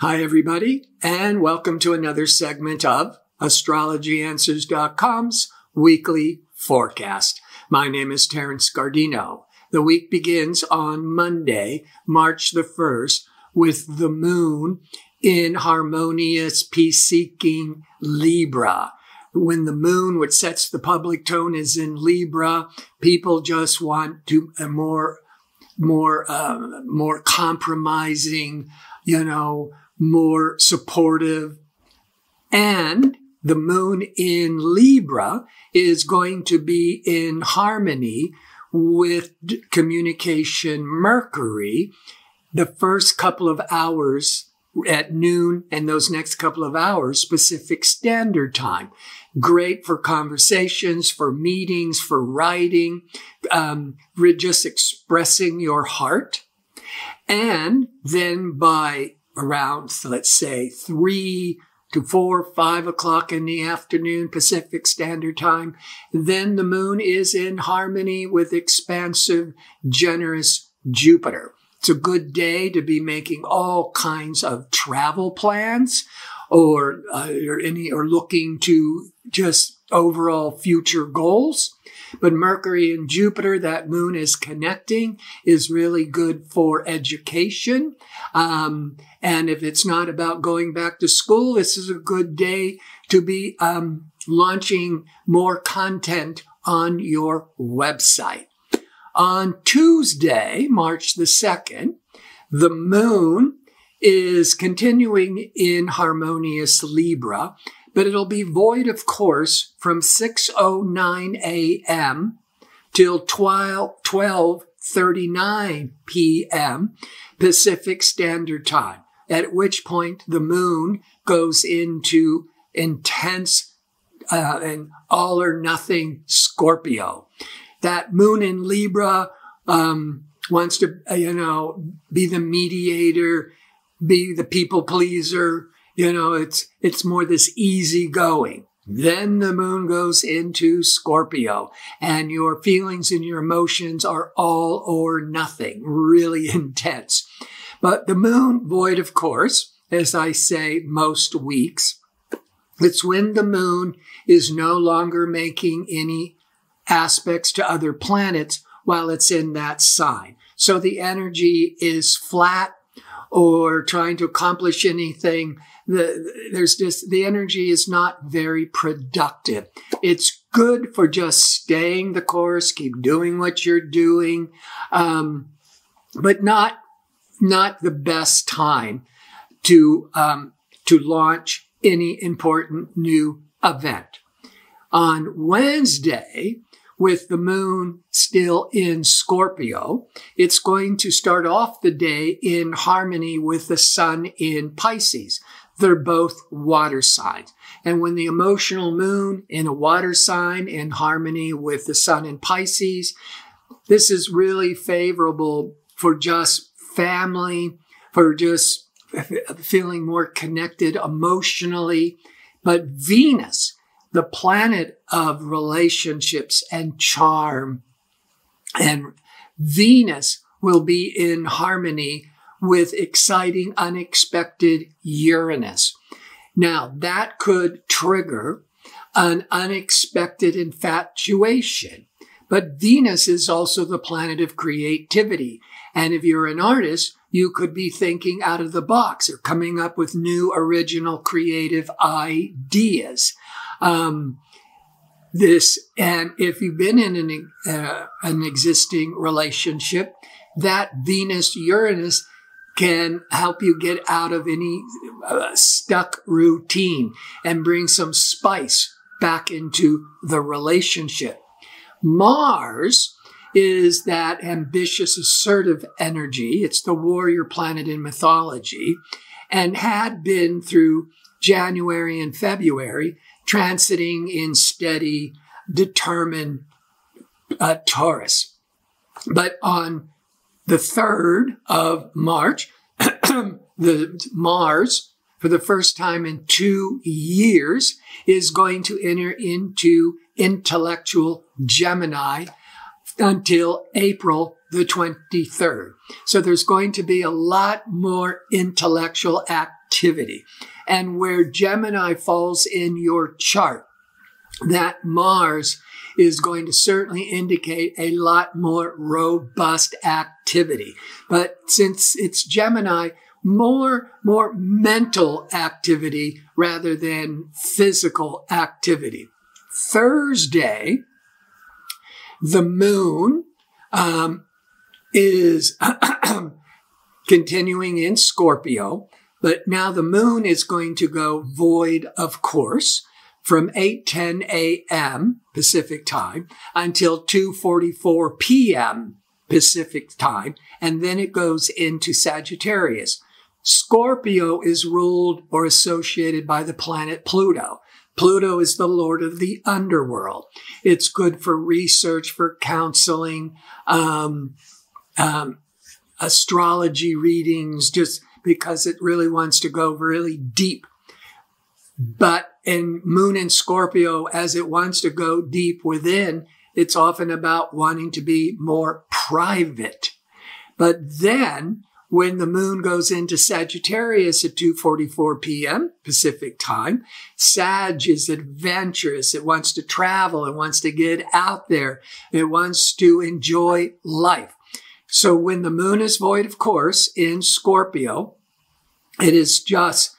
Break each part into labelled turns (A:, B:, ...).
A: Hi, everybody, and welcome to another segment of AstrologyAnswers.com's weekly forecast. My name is Terence Gardino. The week begins on Monday, March the 1st, with the moon in harmonious, peace-seeking Libra. When the moon, which sets the public tone, is in Libra, people just want to more compromising, more supportive. And the moon in Libra is going to be in harmony with communication Mercury the first couple of hours at noon and those next couple of hours Pacific Standard Time. Great for conversations, for meetings, for writing, just expressing your heart. And then by around, let's say, 3 to 4, 5 o'clock in the afternoon Pacific Standard Time, then the moon is in harmony with expansive, generous Jupiter. It's a good day to be making all kinds of travel plans or looking to just overall future goals. But Mercury and Jupiter, that moon is connecting, is really good for education. And if it's not about going back to school, this is a good day to be launching more content on your website. On Tuesday, March the 2nd, the moon is continuing in harmonious Libra, but it'll be void, of course, from 6:09 a.m. till 12:39 p.m. Pacific Standard Time, at which point the moon goes into intense and all or nothing Scorpio. That moon in Libra wants to, be the mediator, be the people pleaser. It's more this easy going. Then the moon goes into Scorpio, and your feelings and your emotions are all or nothing, really intense. But the moon void, of course, as I say most weeks, it's when the moon is no longer making any aspects to other planets while it's in that sign. So the energy is flat or trying to accomplish anything. The energy is not very productive. It's good for just staying the course, keep doing what you're doing, but not the best time to launch any important new event. On Wednesday, with the moon still in Scorpio, it's going to start off the day in harmony with the sun in Pisces. They're both water signs. And when the emotional moon in a water sign in harmony with the sun in Pisces, this is really favorable for just family, for just feeling more connected emotionally. But Venus, the planet of relationships and charm, and Venus will be in harmony with exciting, unexpected Uranus. Now, that could trigger an unexpected infatuation. But Venus is also the planet of creativity. And if you're an artist, you could be thinking out of the box or coming up with new, original, creative ideas. And if you've been in an existing relationship, that Venus-Uranus can help you get out of any stuck routine and bring some spice back into the relationship. Mars is that ambitious, assertive energy. It's the warrior planet in mythology, and had been through January and February, transiting in steady, determined Taurus. But on the 3rd of March, the Mars, for the first time in 2 years, is going to enter into intellectual Gemini until April the 23rd. So there's going to be a lot more intellectual activity activity. And where Gemini falls in your chart, that Mars is going to certainly indicate a lot more robust activity. But since it's Gemini, more mental activity rather than physical activity. Thursday, the moon is continuing in Scorpio, but now the moon is going to go void of course from 8:10 a.m. Pacific time until 2:44 p.m. Pacific time, and then it goes into Sagittarius. Scorpio is ruled or associated by the planet Pluto. Pluto is the lord of the underworld. It's good for research, for counseling, astrology readings, just because it really wants to go really deep. But in Moon in Scorpio, as it wants to go deep within, it's often about wanting to be more private. But then when the moon goes into Sagittarius at 2:44 p.m. Pacific time, Sag is adventurous. It wants to travel. It wants to get out there. It wants to enjoy life. So when the moon is void, of course, in Scorpio, it is just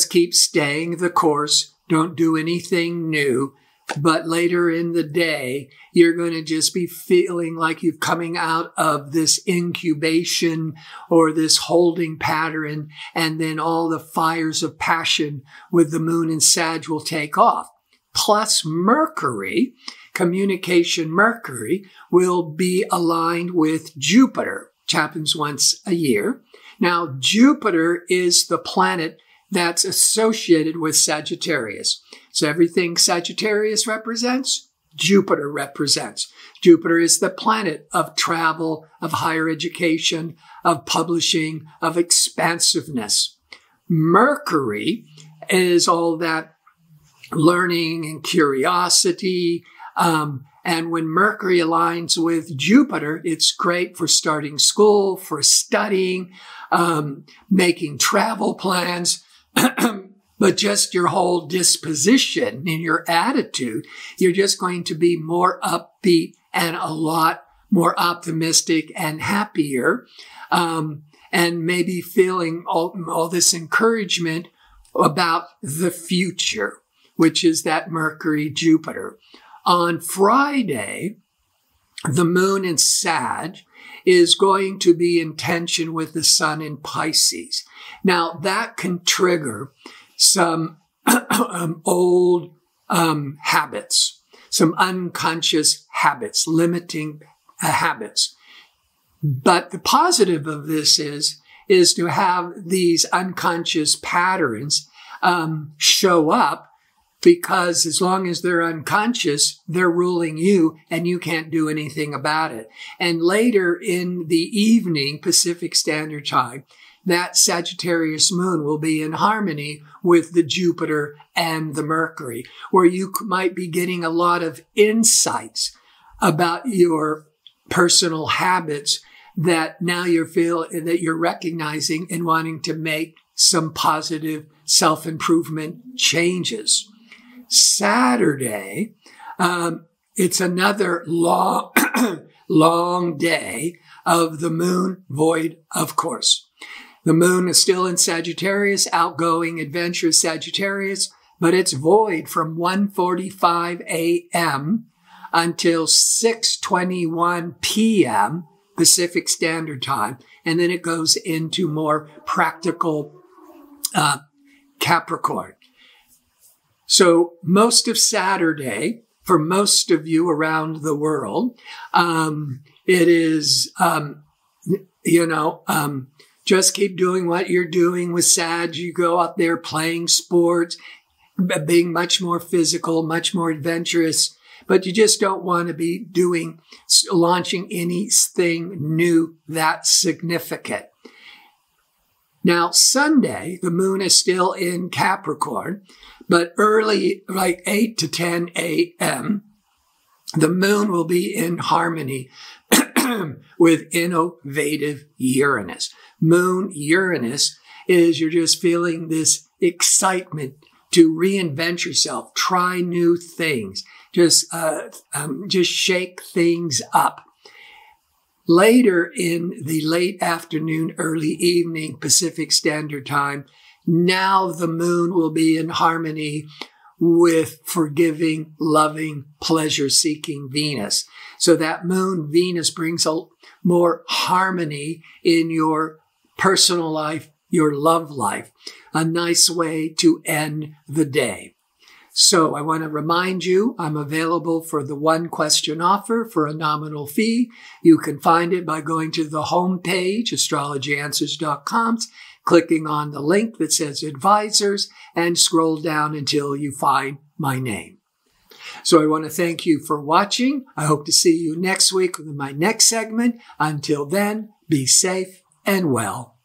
A: keep staying the course. Don't do anything new. But later in the day, you're going to just be feeling like you're coming out of this incubation or this holding pattern, and then all the fires of passion with the moon and Sag will take off. Plus Mercury, communication Mercury, will be aligned with Jupiter, which happens once a year. Now, Jupiter is the planet that's associated with Sagittarius. So everything Sagittarius represents, Jupiter represents. Jupiter is the planet of travel, of higher education, of publishing, of expansiveness. Mercury is all that learning and curiosity. And when Mercury aligns with Jupiter, it's great for starting school, for studying, making travel plans. But just your whole disposition and your attitude, you're just going to be more upbeat and a lot more optimistic and happier, and maybe feeling all this encouragement about the future, which is that Mercury-Jupiter. On Friday, the moon in Sag is going to be in tension with the sun in Pisces. Now, that can trigger some old habits, some unconscious habits, limiting habits. But the positive of this is to have these unconscious patterns show up, because as long as they're unconscious, they're ruling you and you can't do anything about it. And later in the evening, Pacific Standard Time, that Sagittarius moon will be in harmony with the Jupiter and the Mercury, where you might be getting a lot of insights about your personal habits that now you're recognizing and wanting to make some positive self-improvement changes. Saturday, it's another long day of the moon void, of course. The moon is still in Sagittarius, outgoing, adventurous Sagittarius, but it's void from 1:45 a.m. until 6:21 p.m. Pacific Standard Time. And then it goes into more practical Capricorn. So most of Saturday, for most of you around the world, it is, just keep doing what you're doing with Sag. You go out there playing sports, being much more physical, much more adventurous, but you just don't want to be launching anything new that's significant. Now, Sunday, the moon is still in Capricorn, but early, like 8 to 10 a.m., the moon will be in harmony with innovative Uranus. Moon Uranus is you're just feeling this excitement to reinvent yourself, try new things, just shake things up. Later in the late afternoon, early evening Pacific Standard Time, now the moon will be in harmony with forgiving, loving, pleasure-seeking Venus. So that moon, Venus, brings a more harmony in your personal life, your love life. A nice way to end the day. So I want to remind you, I'm available for the one question offer for a nominal fee. You can find it by going to the homepage, astrologyanswers.com, clicking on the link that says advisors, and scroll down until you find my name. So I want to thank you for watching. I hope to see you next week with my next segment. Until then, be safe and well.